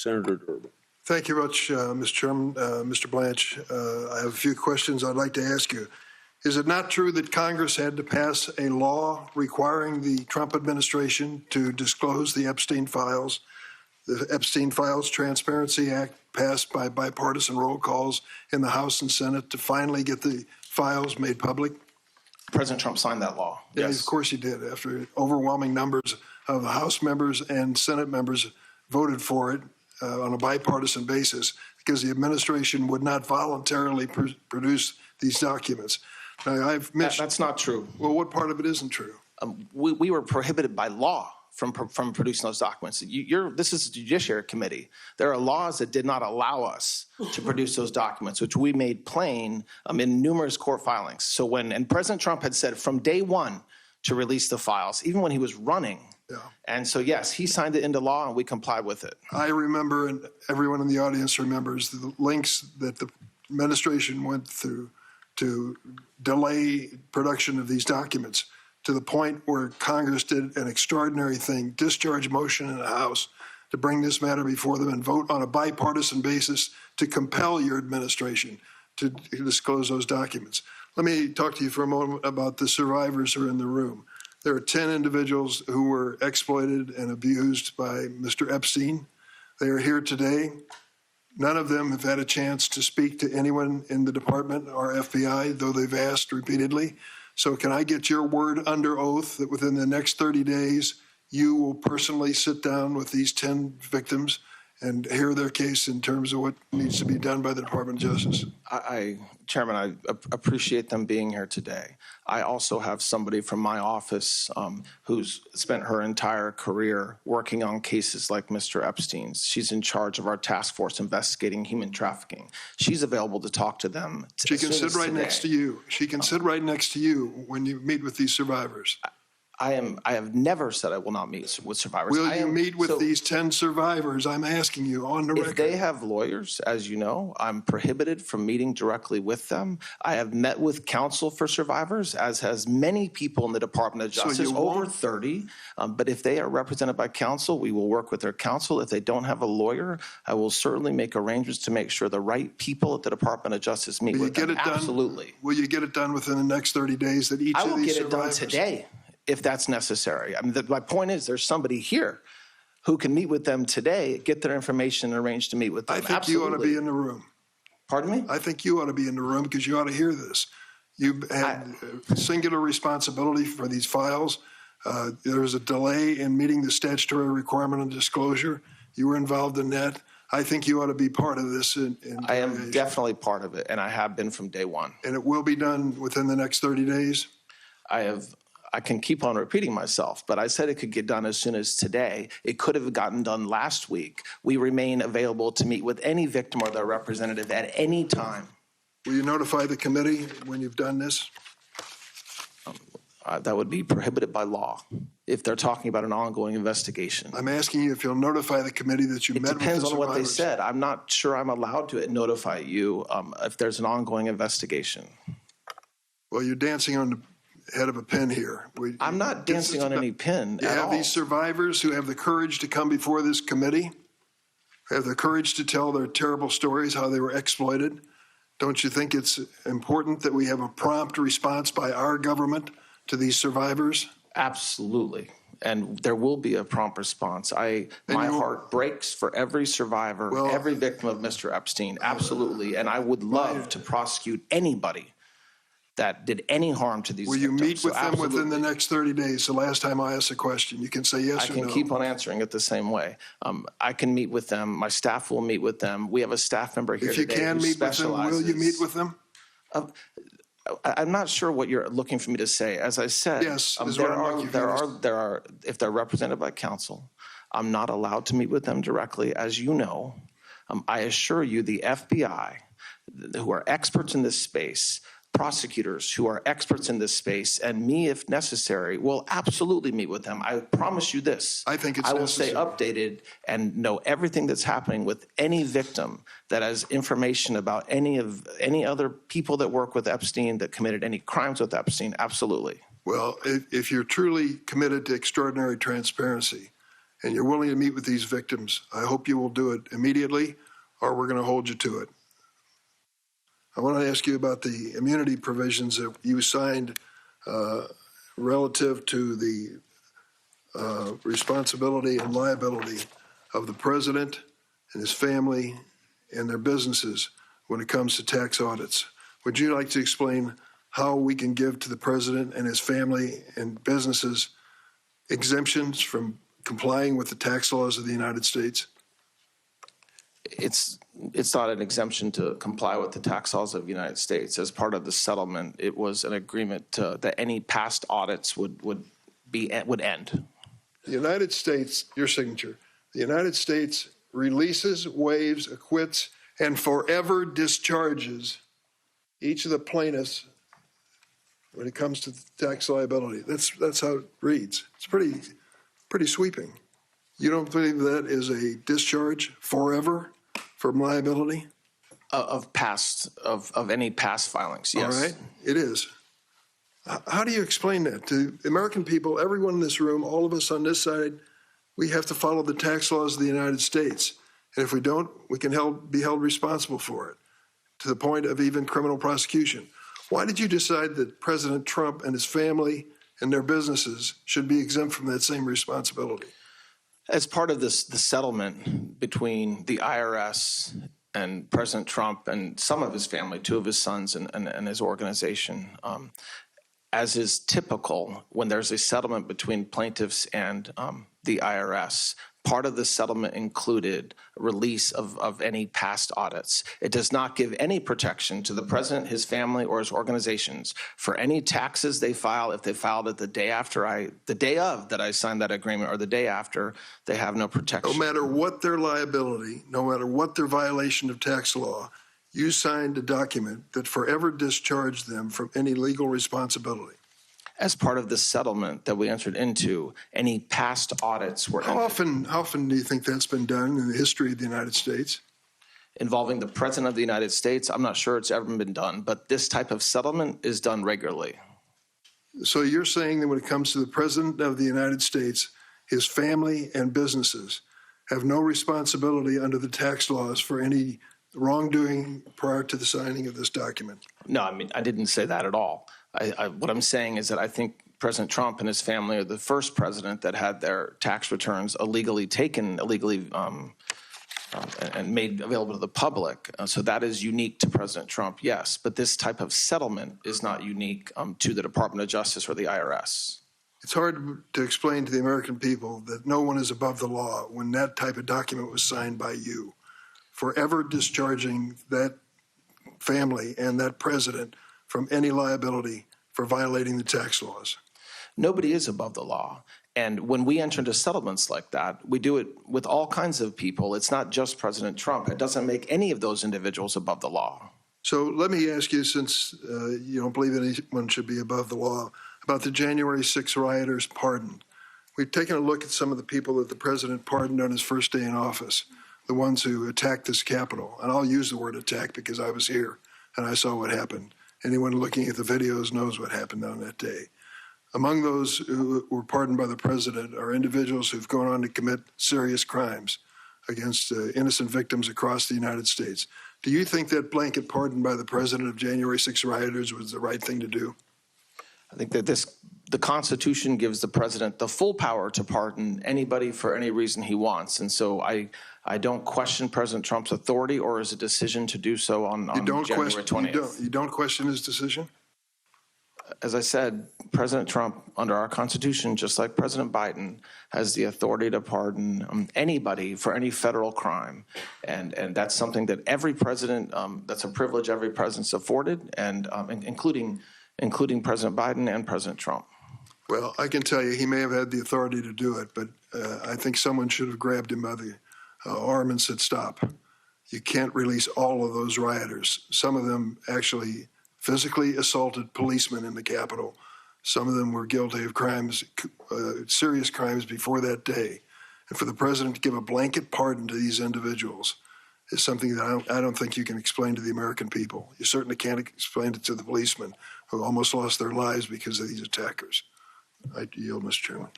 Senator Durbin. Thank you much, Mr. Chairman. Mr. Blanche, I have a few questions I'd like to ask you. Is it not true that Congress had to pass a law requiring the Trump administration to disclose the Epstein files? The Epstein Files Transparency Act passed by bipartisan roll calls in the House and Senate to finally get the files made public? President Trump signed that law. Yeah, Yes. of course he did. After overwhelming numbers of the House members and Senate members voted for it on a bipartisan basis because the administration would not voluntarily produce these documents. Now, I've mentioned That's not true. Well, what part of it isn't true? We were prohibited by law from producing those documents. This is the Judiciary Committee. There are laws that did not allow us to produce those documents, which we made plain in numerous court filings. So and President Trump had said from day one to release the files, even when he was running. Yeah. And so, yes, he signed it into law and we complied with it. I remember, and everyone in the audience remembers, the links that the administration went through to delay production of these documents to the point where Congress did an extraordinary thing, discharge motion in the House to bring this matter before them and vote on a bipartisan basis to compel your administration to disclose those documents. Let me talk to you for a moment about the survivors who are in the room. There are 10 individuals who were exploited and abused by Mr. Epstein. They are here today. None of them have had a chance to speak to anyone in the department or FBI, though they've asked repeatedly. So can I get your word under oath that within the next 30 days, you will personally sit down with these 10 victims and hear their case in terms of what needs to be done by the Department of Justice? Chairman, I appreciate them being here today. I also have somebody from my office who's spent her entire career working on cases like Mr. Epstein's. She's in charge of our task force investigating human trafficking. She's available to talk to them. She can sit right next to you. She can sit right next to you when you meet with these survivors. I have never said I will not meet with survivors. Will you meet with these 10 survivors? I'm asking you on the record. If they have lawyers, as you know, I'm prohibited from meeting directly with them. I have met with counsel for survivors, as has many people in the Department of Justice, over 30. But if they are represented by counsel, we will work with their counsel. If they don't have a lawyer, I will certainly make arrangements to make sure the right people at the Department of Justice meet with them. Absolutely. Will you get it done within the next 30 days that each of these survivors? I will get it done today, if that's necessary. I mean, my point is there's somebody here who can meet with them today, get their information, and arrange to meet with them. I think you ought to be in the room. Pardon me? I think you ought to be in the room because you ought to hear this. You had singular responsibility for these files. There was a delay in meeting the statutory requirement of disclosure. You were involved in that. I think you ought to be part of this. I am definitely part of it, and I have been from day one. And it will be done within the next 30 days? I can keep on repeating myself, but I said it could get done as soon as today. It could have gotten done last week. We remain available to meet with any victim or their representative at any time. Will you notify the committee when you've done this? That would be prohibited by law if they're talking about an ongoing investigation. I'm asking you if you'll notify the committee that you met with the survivors. It depends on what they said. I'm not sure I'm allowed to notify you if there's an ongoing investigation. Well, you're dancing on the head of a pin here. I'm not dancing on any pin at all. You have these survivors who have the courage to come before this committee, have the courage to tell their terrible stories, how they were exploited. Don't you think it's important that we have a prompt response by our government to these survivors? Absolutely. And there will be a prompt response. My heart breaks for every survivor, every victim of Mr. Epstein. Absolutely. And I would love to prosecute anybody that did any harm to these victims. Will you meet with them within the next 30 days? The last time I asked a question, you can say yes or no. I can keep on answering it the same way. I can meet with them. My staff will meet with them. We have a staff member here today. If you can meet with them, will you meet with them? I'm not sure what you're looking for me to say. As I said, yes, if they're represented by counsel, I'm not allowed to meet with them directly, as you know. I assure you, the FBI, who are experts in this space, prosecutors who are experts in this space, and me, if necessary, will absolutely meet with them. I promise you this. I think it's I will necessary. stay updated and know everything that's happening with any victim that has information about any other people that work with Epstein, that committed any crimes with Epstein. Absolutely. Well, if you're truly committed to extraordinary transparency, and you're willing to meet with these victims, I hope you will do it immediately, or we're going to hold you to it. I want to ask you about the immunity provisions that you signed relative to the responsibility and liability of the president and his family and their businesses when it comes to tax audits. Would you like to explain how we can give to the president and his family and businesses exemptions from complying with the tax laws of the United States? It's not an exemption to comply with the tax laws of the United States. As part of the settlement, it was an agreement that any past audits would end. The United States, your signature, the United States releases, waives, acquits, and forever discharges each of the plaintiffs when it comes to tax liability. That's how it reads. It's pretty sweeping. You don't believe that is a discharge forever from liability? Of any past filings, yes. All right, it is. How do you explain that to the American people, everyone in this room, all of us on this side? We have to follow the tax laws of the United States. And if we don't, we can be held responsible for it, to the point of even criminal prosecution. Why did you decide that President Trump and his family and their businesses should be exempt from that same responsibility? As part of the settlement between the IRS and President Trump and some of his family, two of his sons and his organization, as is typical when there's a settlement between plaintiffs and the IRS, part of the settlement included release of any past audits. It does not give any protection to the president, his family, or his organizations for any taxes they file. If they filed it the day of that I signed that agreement, or the day after, they have no protection. No matter what their liability, no matter what their violation of tax law, you signed a document that forever discharged them from any legal responsibility. As part of the settlement that we entered into, any past audits were How often do you think that's been done in the history of the United States? Involving the President of the United States, I'm not sure it's ever been done, but this type of settlement is done regularly. So you're saying that when it comes to the President of the United States, his family and businesses have no responsibility under the tax laws for any wrongdoing prior to the signing of this document? No, I mean, I didn't say that at all. What I'm saying is that I think President Trump and his family are the first president that had their tax returns illegally taken, and made available to the public. So that is unique to President Trump, yes. But this type of settlement is not unique to the Department of Justice or the IRS. It's hard to explain to the American people that no one is above the law when that type of document was signed by you, forever discharging that family and that president from any liability for violating the tax laws. Nobody is above the law. And when we enter into settlements like that, we do it with all kinds of people. It's not just President Trump. It doesn't make any of those individuals above the law. So let me ask you, since you don't believe anyone should be above the law, about the January 6 rioters pardoned. We've taken a look at some of the people that the president pardoned on his first day in office, the ones who attacked this Capitol. And I'll use the word attack because I was here and I saw what happened. Anyone looking at the videos knows what happened on that day. Among those who were pardoned by the president are individuals who've gone on to commit serious crimes against innocent victims across the United States. Do you think that blanket pardon by the president of January 6 rioters was the right thing to do? I think that the Constitution gives the president the full power to pardon anybody for any reason he wants. And so I don't question President Trump's authority or his decision to do so on January 20th. You don't question his decision? As I said, President Trump, under our Constitution, just like President Biden, has the authority to pardon anybody for any federal crime. And that's something that every president, that's a privilege every president's afforded, and including President Biden and President Trump. Well, I can tell you he may have had the authority to do it, but I think someone should have grabbed him by the arm and said, stop. You can't release all of those rioters. Some of them actually physically assaulted policemen in the Capitol. Some of them were guilty of crimes, serious crimes before that day. And for the president to give a blanket pardon to these individuals is something that I don't think you can explain to the American people. You certainly can't explain it to the policemen who almost lost their lives because of these attackers. I yield, Mr. Chairman.